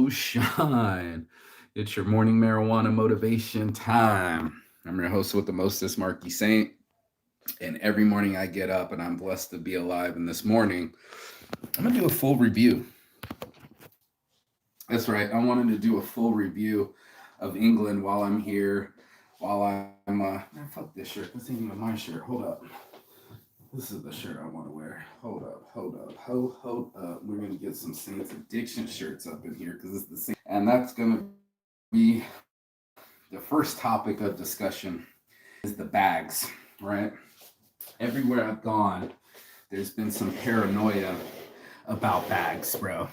shine. It's your morning marijuana motivation time. I'm your host with the mostest, Marky Saint. And every morning I get up and I'm blessed to be alive. And this morning, I'm going to do a full review. That's right. I wanted to do a full review of England while I'm here. While fuck this shirt. This ain't even my shirt. Hold up. This is the shirt I want to wear. Hold up. We're going to get some Saints Addiction shirts up in here because it's the same. And that's going to be the first topic of discussion is the bags, right? Everywhere I've gone, there's been some paranoia about bags, bro.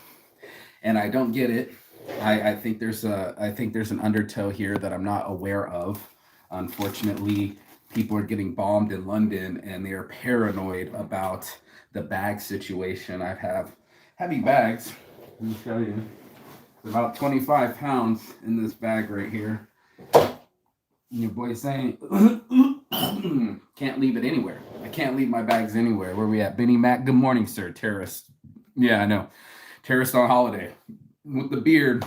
And I don't get it. I think there's an undertow here that I'm not aware of. Unfortunately, people are getting bombed in London and they are paranoid about the bag situation. I have heavy bags. Let me show you. About 25 pounds in this bag right here. And your boy saying can't leave it anywhere. I can't leave my bags anywhere. Where we at? Benny Mac. Good morning, sir. Terrorist. Yeah, I know. Terrorist on holiday. With the beard,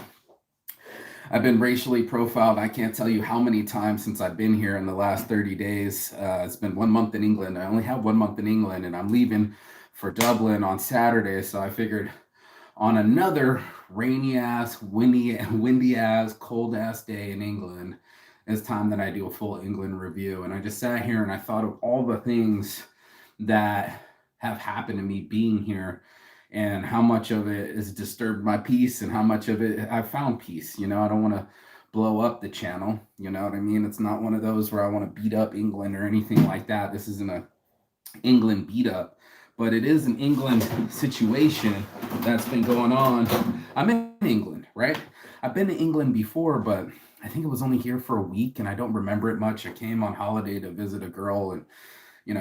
I've been racially profiled. I can't tell you how many times since I've been here in the last 30 days. It's been 1 month in England. I only have 1 month in England, and I'm leaving for Dublin on Saturday. So I figured on another rainy ass, windy ass, cold ass day in England, it's time that I do a full England review. And I just sat here and I thought of all the things that have happened to me being here and how much of it has disturbed my peace and how much of it I found peace. I don't want to blow up the channel. You know what I mean? It's not one of those where I want to beat up England or anything like that. This isn't a England beat up, but it is an England situation that's been going on. I'm in England, right? I've been to England before, but I think it was only here for a week and I don't remember it much. I came on holiday to visit a girl and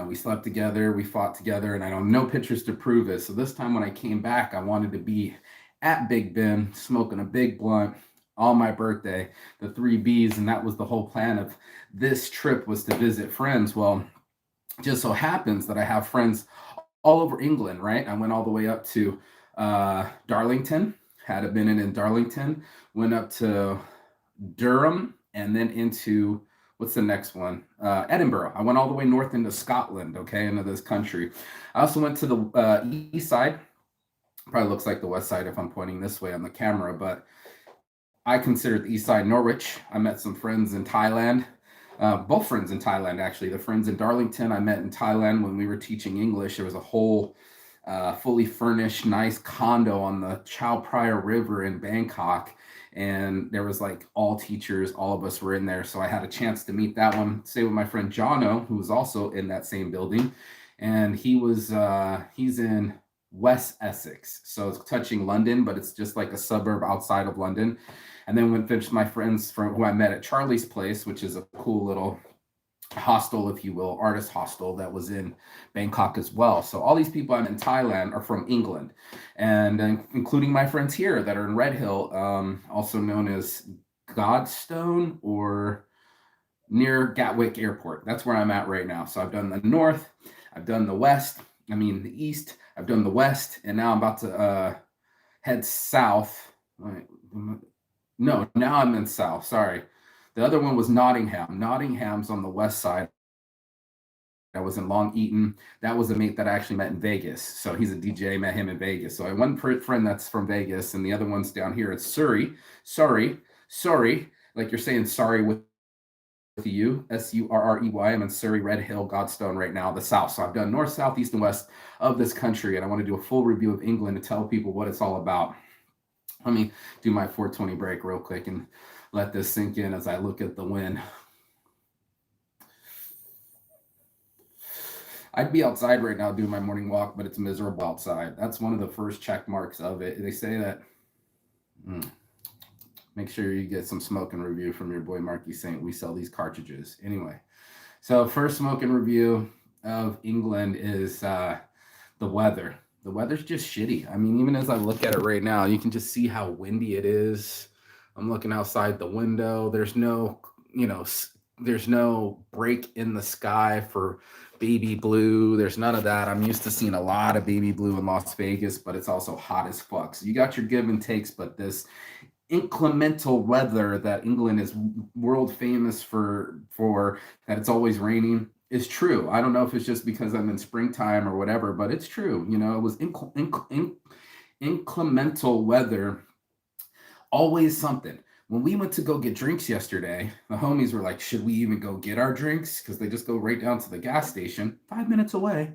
we slept together, we fought together, and I don't no pictures to prove it. So this time when I came back, I wanted to be at Big Ben smoking a big blunt on my birthday, the 3 Bs, and that was the whole plan of this trip was to visit friends. Well, just so happens that I have friends all over England, right? I went all the way up to Darlington, had a minute in Darlington, went up to Durham, and then into what's the next one? Edinburgh. I went all the way north into Scotland, okay, into this country. I also went to the east side. Probably looks like the west side if I'm pointing this way on the camera, but I consider the east side Norwich. I met some friends in Thailand. Both friends in Thailand, actually. The friends in Darlington I met in Thailand when we were teaching English. There was a whole fully furnished, nice condo on the Chao Phraya River in Bangkok. And there was like all teachers, all of us were in there. So I had a chance to meet that one, stay with my friend Jono, who was also in that same building. And he's in West Essex. So it's touching London, but it's just like a suburb outside of London. And then went finished my friends from who I met at Charlie's Place, which is a cool little hostel, if you will, artist hostel that was in Bangkok as well. So all these people I'm in Thailand are from England, and including my friends here that are in Red Hill, also known as Godstone or near Gatwick Airport. That's where I'm at right now. So I've done the north, I've done the west, the east, I've done the west, and now I'm about to head south. No, now I'm in south. Sorry. The other one was Nottingham. Nottingham's on the west side. I was in Long Eaton. That was a mate that I actually met in Vegas. So he's a DJ, met him in Vegas. So I have one friend that's from Vegas, and the other one's down here in Surrey. Sorry. Like you're saying sorry with you, Surrey. I'm in Surrey, Red Hill, Godstone right now, the south. So I've done north, south, east, and west of this country, and I want to do a full review of England to tell people what it's all about. Let me do my 420 break real quick and let this sink in as I look at the wind. I'd be outside right now doing my morning walk, but it's miserable outside. That's one of the first check marks of it. They say that. Make sure you get some smoking review from your boy Marky Saint. We sell these cartridges. Anyway, so first smoking review of England is the weather. The weather's just shitty. Even as I look at it right now, you can just see how windy it is. I'm looking outside the window. There's no break in the sky for baby blue. There's none of that. I'm used to seeing a lot of baby blue in Las Vegas, but it's also hot as fuck. So you got your give and takes, but this inclemental weather that England is world famous for that it's always raining is true. I don't know if it's just because I'm in springtime or whatever, but it's true. You know, it was inclemental weather, always something. When we went to go get drinks yesterday, the homies were like, should we even go get our drinks? Because they just go right down to the gas station 5 minutes away.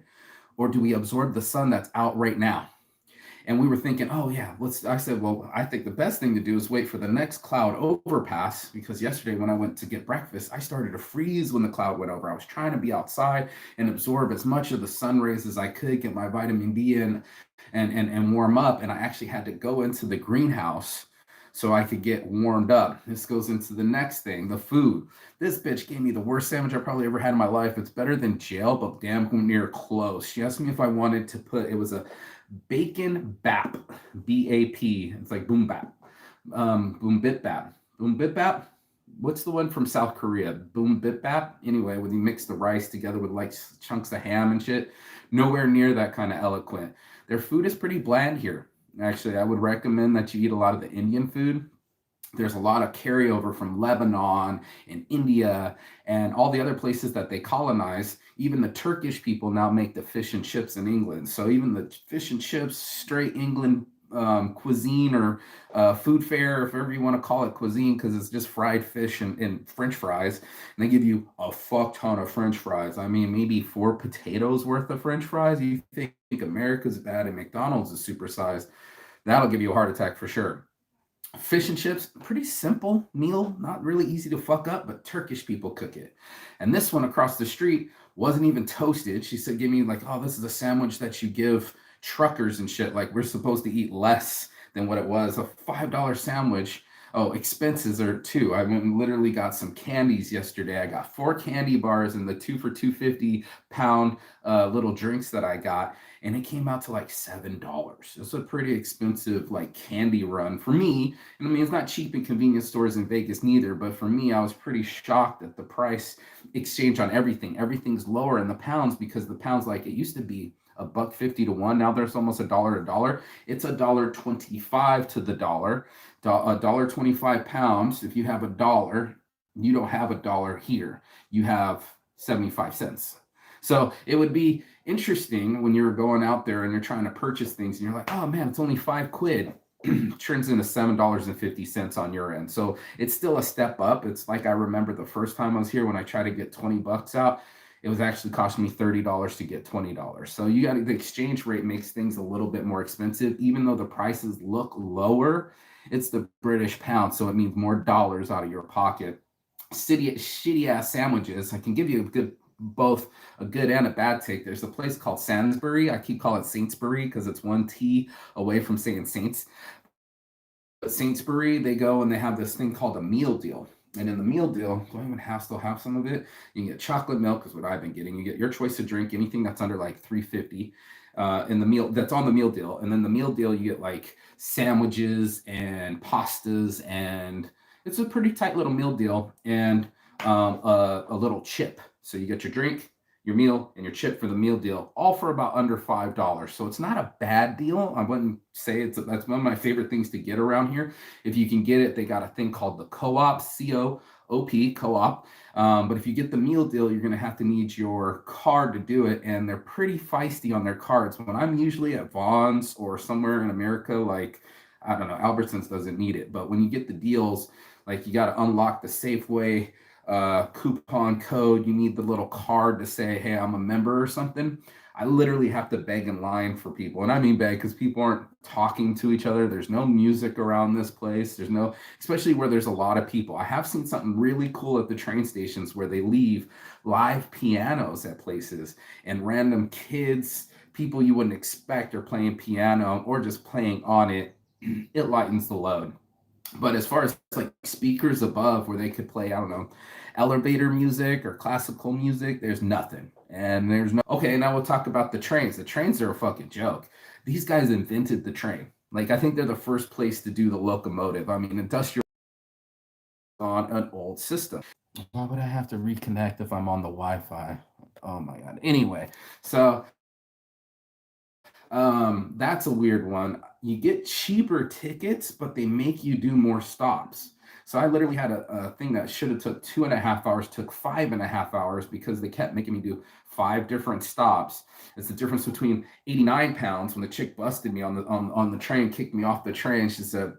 Or do we absorb the sun that's out right now? And we were thinking, oh yeah, let's. I said, well, I think the best thing to do is wait for the next cloud overpass, because yesterday when I went to get breakfast, I started to freeze when the cloud went over. I was trying to be outside and absorb as much of the sun rays as I could, get my vitamin D in, and warm up. And I actually had to go into the greenhouse so I could get warmed up. This goes into the next thing, the food. This bitch gave me the worst sandwich I probably ever had in my life. It's better than jail, but damn near close. She asked me if I wanted to put, it was a bacon bap, BAP. It's like boom bap, boom bit bap, boom bit bap. What's the one from South Korea? Boom bit bap. Anyway, when you mix the rice together with like chunks of ham and shit, nowhere near that kind of eloquent. Their food is pretty bland here. Actually, I would recommend that you eat a lot of the Indian food. There's a lot of carryover from Lebanon and India and all the other places that they colonize. Even the Turkish people now make the fish and chips in England. So even the fish and chips, straight England cuisine, or food fare, if ever you want to call it cuisine, because it's just fried fish and French fries. And they give you a fuck ton of French fries. I mean, maybe 4 potatoes worth of French fries. You think America's bad and McDonald's is supersized? That'll give you a heart attack for sure. Fish and chips, pretty simple meal, not really easy to fuck up, but Turkish people cook it. And this one across the street wasn't even toasted. She said, give me like, oh, this is a sandwich that you give truckers and shit. Like, we're supposed to eat less than what it was. A $5 sandwich. Oh, expenses are too. I went and literally got some candies yesterday. I got 4 candy bars and the 2 for $2.50 little drinks that I got, and it came out to like $7. It's a pretty expensive like candy run for me. And I mean, it's not cheap in convenience stores in Vegas neither, but for me, I was pretty shocked at the price exchange on everything. Everything's lower in the pounds, because the pounds, like it used to be $1.50 to one. Now there's almost $1 to $1. It's $1.25 to the dollar. $1.25. If you have a dollar, you don't have a dollar here. You have 75 cents. So it would be interesting when you're going out there and you're trying to purchase things and you're like, oh man, it's only £5. Turns into $7.50 on your end. So it's still a step up. It's like, I remember the first time I was here when I tried to get 20 bucks out, it was actually costing me $30 to get $20. So you got, the exchange rate makes things a little bit more expensive, even though the prices look lower. It's the British pound, so it means more dollars out of your pocket. Shitty ass sandwiches. I can give you a good, both a good and a bad take. There's a place called Sainsbury. I keep calling it Saintsbury because it's one T away from saying Saints. But Saintsbury, they go and they have this thing called a meal deal. And in the meal deal, do I even still have some of it? You can get chocolate milk, is what I've been getting. You get your choice of drink, anything that's under like 350 in the meal, that's on the meal deal. And then the meal deal, you get like sandwiches and pastas, and it's a pretty tight little meal deal, and a little chip. So you get your drink, your meal, and your chip for the meal deal, all for about under $5. So it's not a bad deal. I wouldn't say that's one of my favorite things to get around here. If you can get it, they got a thing called the co-op, COOP, co-op. But if you get the meal deal, you're going to have to need your card to do it, and they're pretty feisty on their cards. When I'm usually at Vaughn's or somewhere in America, like, I don't know, Albertsons doesn't need it, but when you get the deals, like you got to unlock the Safeway coupon code. You need the little card to say, hey, I'm a member or something. I literally have to beg in line for people. And I mean beg because people aren't talking to each other. There's no music around this place. There's no, especially where there's a lot of people. I have seen something really cool at the train stations where they leave live pianos at places, and random kids, people you wouldn't expect, are playing piano or just playing on it. It lightens the load. But as far as like speakers above where they could play, I don't know, elevator music or classical music, there's nothing. And there's no, okay, now we'll talk about the trains. The trains are a fucking joke. These guys invented the train. Like, I think they're the first place to do the locomotive. I mean, industrial on an old system. Why would I have to reconnect if I'm on the Wi-Fi? Oh my god. Anyway, so That's a weird one. You get cheaper tickets, but they make you do more stops. So I literally had a thing that should have took 2.5 hours, took 5.5 hours because they kept making me do 5 different stops. It's the difference between 89 pounds when the chick busted me on the train, kicked me off the train. She said,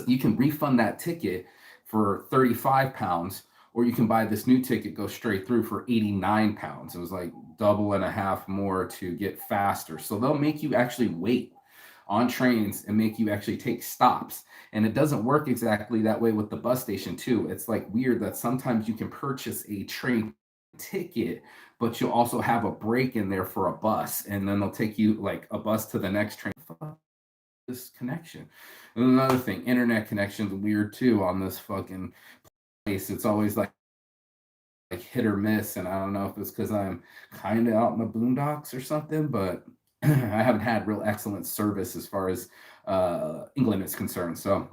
you can refund that ticket for 35 pounds, or you can buy this new ticket, go straight through for 89 pounds. It was like double and a half more to get faster. So they'll make you actually wait on trains and make you actually take stops. And it doesn't work exactly that way with the bus station too. It's like weird that sometimes you can purchase a train ticket, but you'll also have a break in there for a bus, and then they'll take you like a bus to the next train. This connection. And another thing, internet connection's weird too on this fucking place. It's always like hit or miss, and I don't know if it's because I'm kind of out in the boondocks or something, but I haven't had real excellent service as far as England is concerned. So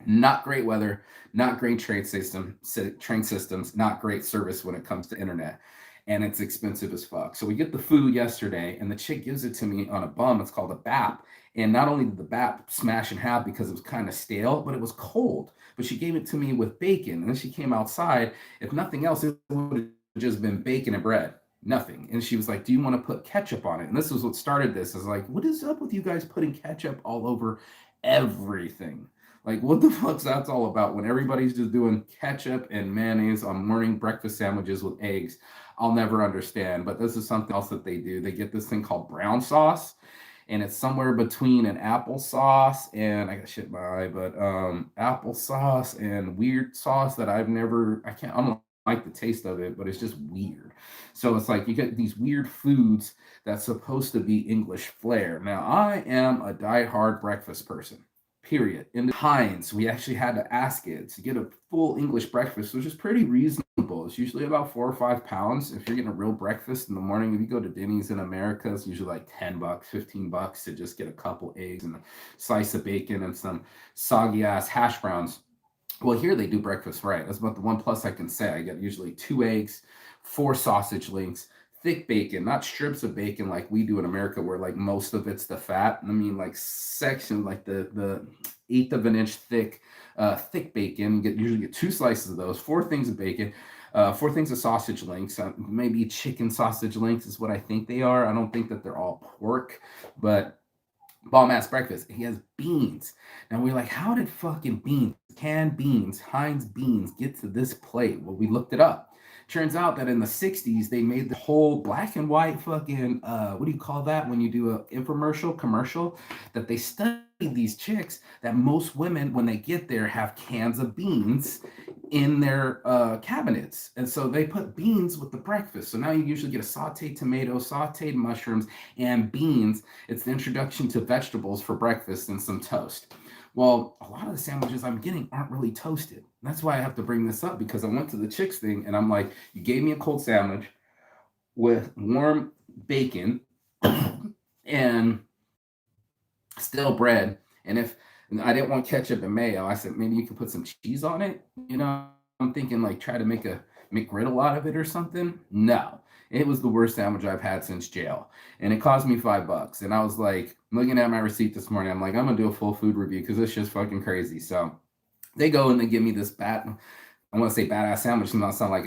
not great weather, not great train systems, not great service when it comes to internet, and it's expensive as fuck. So we get the food yesterday, and the chick gives it to me on a bum. It's called a BAP, and not only did the BAP smash in half because it was kind of stale, but it was cold. But she gave it to me with bacon, and then she came outside. If nothing else, it would have just been bacon and bread. Nothing. And she was like, "Do you want to put ketchup on it?" And this was what started this. I was like, "What is up with you guys putting ketchup all over everything? Like, what the fuck's that's all about when everybody's just doing ketchup and mayonnaise on morning breakfast sandwiches with eggs?" I'll never understand. But this is something else that they do. They get this thing called brown sauce, and it's somewhere between an applesauce and I got shit my eye, but applesauce and weird sauce that I don't like the taste of it, but it's just weird. So it's like you get these weird foods that's supposed to be English flair. Now I am a die-hard breakfast person. Period. In the Heinz, we actually had to ask it to get a full English breakfast, which is pretty reasonable. It's usually about 4 or 5 pounds. If you're getting a real breakfast in the morning, if you go to Denny's in America, it's usually like $10, $15 to just get a couple eggs and a slice of bacon and some soggy ass hash browns. Well, here they do breakfast right. That's about the one plus I can say. I get usually 2 eggs, 4 sausage links, thick bacon, not strips of bacon like we do in America, where like most of it's the fat. I mean, like section, like the eighth of an inch thick bacon. Usually get 2 slices of those, 4 things of bacon, 4 things of sausage links. Maybe chicken sausage links is what I think they are. I don't think that they're all pork, but bomb ass breakfast. He has beans. Now we're like, how did fucking canned beans, Heinz beans, get to this plate? Well, we looked it up. Turns out that in the 60s, they made the whole black and white fucking, what do you call that when you do a infomercial, commercial? That they studied these chicks, that most women, when they get there, have cans of beans in their cabinets. And so they put beans with the breakfast. So now you usually get a sauteed tomato, sauteed mushrooms, and beans. It's the introduction to vegetables for breakfast and some toast. Well, a lot of the sandwiches I'm getting aren't really toasted. That's why I have to bring this up, because I went to the chicks thing and I'm like, you gave me a cold sandwich with warm bacon and still bread. And I didn't want ketchup and mayo, I said maybe you could put some cheese on it. I'm thinking like try to make a McGriddle out of it or something. No, it was the worst sandwich I've had since jail, and it cost me $5. And I was like, looking at my receipt this morning, I'm like, I'm gonna do a full food review because it's just fucking crazy. So they go and they give me this I want to say badass sandwich. Does not sound like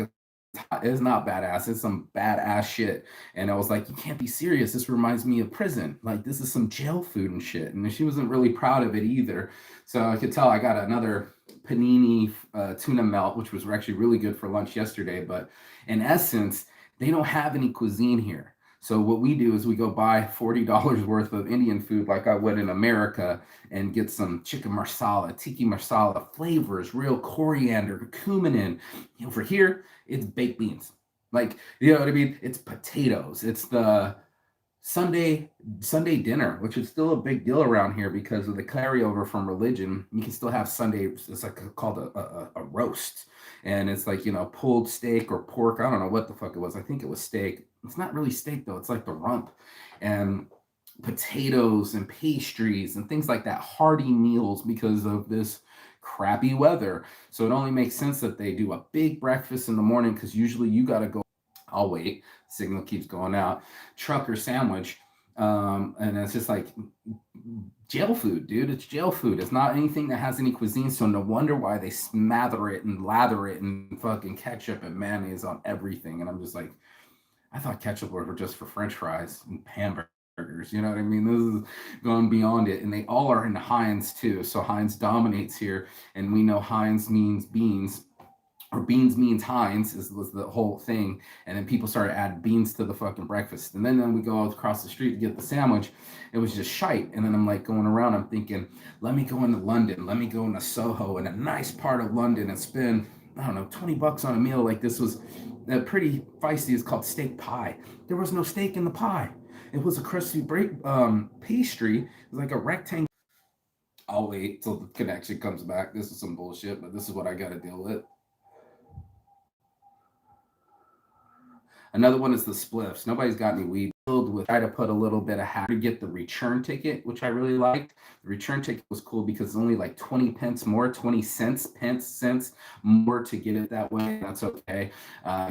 it's not badass. It's some badass shit. And I was like, you can't be serious. This reminds me of prison. Like, this is some jail food and shit. And she wasn't really proud of it either. So I could tell I got another panini tuna melt, which was actually really good for lunch yesterday. But in essence, they don't have any cuisine here. So what we do is we go buy $40 worth of Indian food like I would in America and get some chicken marsala, tiki marsala flavors, real coriander, cumin. For here, it's baked beans. Like, you know what I mean? It's potatoes. It's the Sunday dinner, which is still a big deal around here because of the carryover from religion. You can still have Sunday. It's like called a roast, and it's like pulled steak or pork. I don't know what the fuck it was. I think it was steak. It's not really steak though. It's like the rump, and potatoes and pastries and things like that. Hearty meals because of this crappy weather. So it only makes sense that they do a big breakfast in the morning because usually you got to go. I'll wait. Signal keeps going out. Trucker sandwich. And it's just like jail food, dude. It's jail food. It's not anything that has any cuisine. So no wonder why they smother it and lather it and fucking ketchup and mayonnaise on everything. And I'm just like, I thought ketchup were just for French fries and hamburgers. You know what I mean? This is going beyond it. And they all are in Heinz too. So Heinz dominates here. And we know Heinz means beans, or beans means Heinz is was the whole thing. And then people started adding beans to the fucking breakfast. And then we go across the street to get the sandwich. It was just shite. And then I'm like going around, I'm thinking, let me go into London, let me go into Soho, in a nice part of London, and spend, I don't know, $20 on a meal. Like this was pretty feisty. It's called steak pie. There was no steak in the pie. It was a crusty pastry. It was like a rectangle. I'll wait till the connection comes back. This is some bullshit, but this is what I got to deal with. Another one is the spliffs. Nobody's got any weed filled with. Try to put a little bit of hack to get the return ticket, which I really liked. The return ticket was cool because it's only like 20 pence more, 20 cents more to get it that way. That's okay.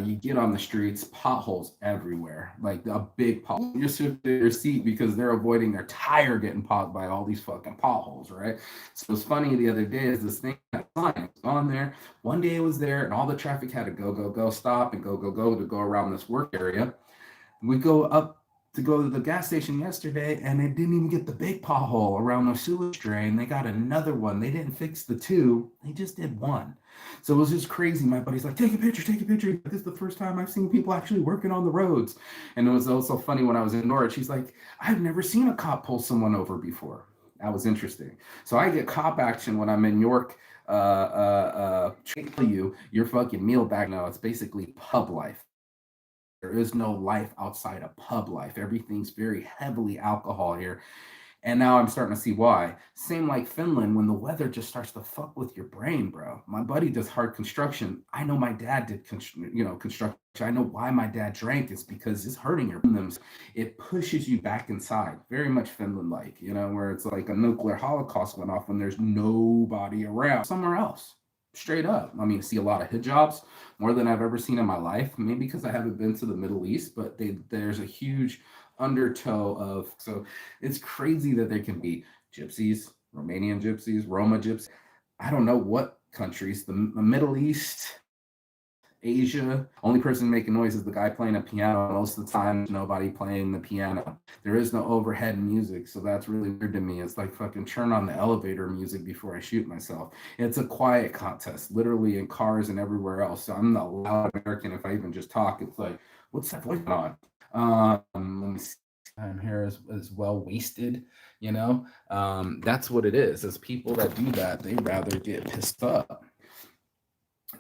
You get on the streets, potholes everywhere, like a big pothole. You just sit in your seat because they're avoiding their tire getting popped by all these fucking potholes, right? So it's funny, the other day is this thing sign was on there. One day it was there, and all the traffic had to go, stop, and go to go around this work area. We go up to go to the gas station yesterday, and they didn't even get the big pothole around the sewage drain. They got another one. They didn't fix the two. They just did one. So it was just crazy. My buddy's like, take a picture, take a picture. This is the first time I've seen people actually working on the roads. And it was also funny when I was in Norwich. He's like, I've never seen a cop pull someone over before. That was interesting. So I get cop action when I'm in York. Tell you your fucking meal bag. No, it's basically pub life. There is no life outside of pub life. Everything's very heavily alcohol here. And now I'm starting to see why. Same like Finland, when the weather just starts to fuck with your brain, bro. My buddy does hard construction. I know my dad did, construction. I know why my dad drank. It's because it's hurting your rhythms. It pushes you back inside. Very much Finland-like, where it's like a nuclear holocaust went off when there's nobody around. Somewhere else. Straight up. I mean, I see a lot of hijabs, more than I've ever seen in my life. Maybe because I haven't been to the Middle East, but there's a huge undertow of, so it's crazy that there can be gypsies, Romanian gypsies, Roma gypsies. I don't know what countries, the Middle East, Asia. Only person making noise is the guy playing a piano. Most of the time, there's nobody playing the piano. There is no overhead music, so that's really weird to me. It's like fucking turn on the elevator music before I shoot myself. It's a quiet contest, literally in cars and everywhere else. So I'm the loud American. If I even just talk, it's like, what's that voice on? Let me see. Time here is well wasted, that's what it is. As people that do that, they rather get pissed up.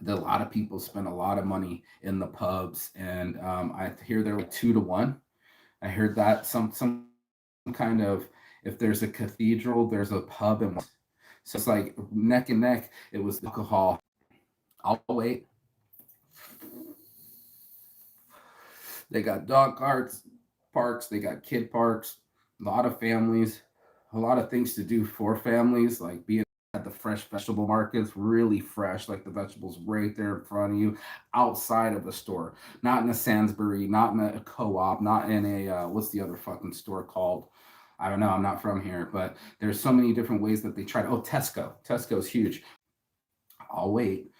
A lot of people spend a lot of money in the pubs, and I hear they're like 2 to 1. I heard that some kind of, if there's a cathedral, there's a pub, and so it's like neck and neck. It was alcohol. I'll wait. They got dog parks, they got kid parks, a lot of families, a lot of things to do for families, like being at the fresh vegetable markets, really fresh, like the vegetables right there in front of you, outside of the store, not in a Sainsbury, not in a co-op, not in a what's the other fucking store called? I don't know. I'm not from here, but there's so many different ways that they try to. Oh, Tesco. Tesco's huge. I'll wait.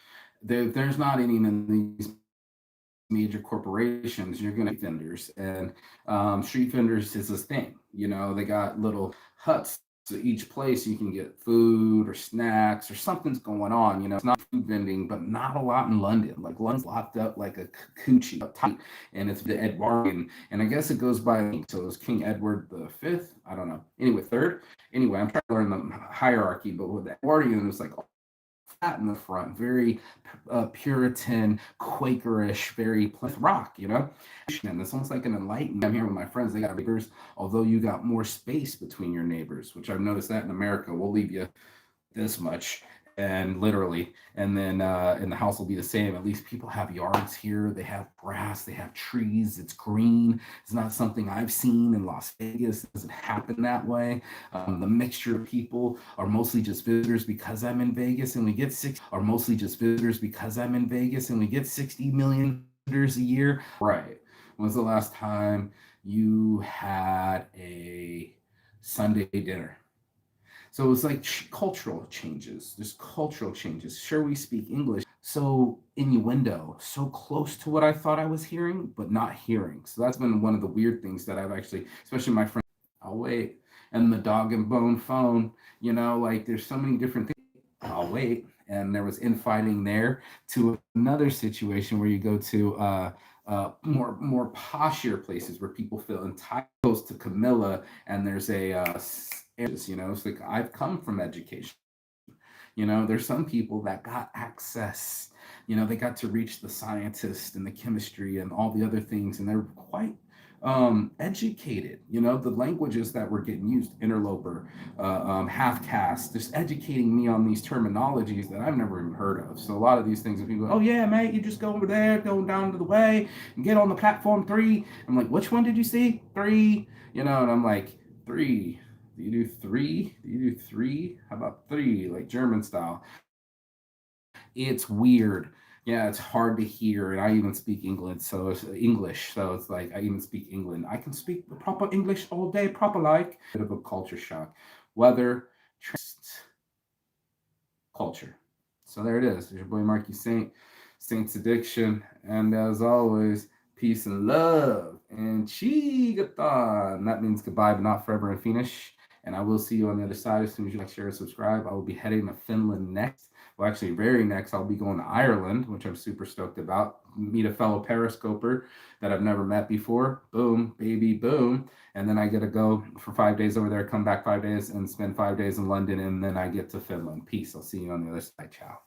There's not any in these major corporations. You're going to vendors, and street vendors is this thing. They got little huts. So each place you can get food or snacks or something's going on. It's not food vending, but not a lot in London. Like London's locked up like a coochie, tight, and it's the Edwardian. And I guess it goes by, so it was King Edward the Fifth. I don't know. Anyway, third. Anyway, I'm trying to learn the hierarchy, but with the Edwardian, it's like fat in the front, very Puritan, Quakerish, very Plymouth Rock. And it's almost like an enlightenment. I'm here with my friends, they got neighbors, although you got more space between your neighbors, which I've noticed that in America. We'll leave you this much, and literally, and then and the house will be the same. At least people have yards here. They have grass, they have trees, it's green. It's not something I've seen in Las Vegas. It doesn't happen that way. The mixture of people are mostly just visitors because I'm in Vegas, and we get 60 million visitors a year, right? When was the last time you had a Sunday dinner? So it was like cultural changes. There's cultural changes. Sure, we speak English. So innuendo, so close to what I thought I was hearing, but not hearing. So that's been one of the weird things that I've actually, especially my friends, I'll wait. And the dog and bone phone, like there's so many different things. I'll wait. And there was infighting there to another situation where you go to more poshier places where people feel entitled to Camilla, and there's it's like I've come from education. There's some people that got access. They got to reach the scientist and the chemistry and all the other things, and they're quite educated. The languages that were getting used, interloper, half caste, just educating me on these terminologies that I've never even heard of. So a lot of these things, people go, oh yeah, mate, you just go over there, go down to the way, and get on the platform 3. I'm like, which one did you see? 3. And I'm like, 3. Do you do 3? Do you do 3? How about 3? Like German style. It's weird. Yeah, it's hard to hear, and I even speak England, so it's English. So it's like I even speak England. I can speak proper English all day, proper like. Bit of a culture shock. Weather, culture. So there it is. There's your boy Marky Saint, Saint's Addiction, and as always, peace and love and Chigathon. That means goodbye, but not forever and finish. And I will see you on the other side as soon as you like, share, and subscribe. I will be heading to Finland next. Well, actually, very next, I'll be going to Ireland, which I'm super stoked about. Meet a fellow periscoper that I've never met before. Boom, baby, boom. And then I get to go for 5 days over there, come back 5 days, and spend 5 days in London, and then I get to Finland. Peace. I'll see you on the other side. Ciao.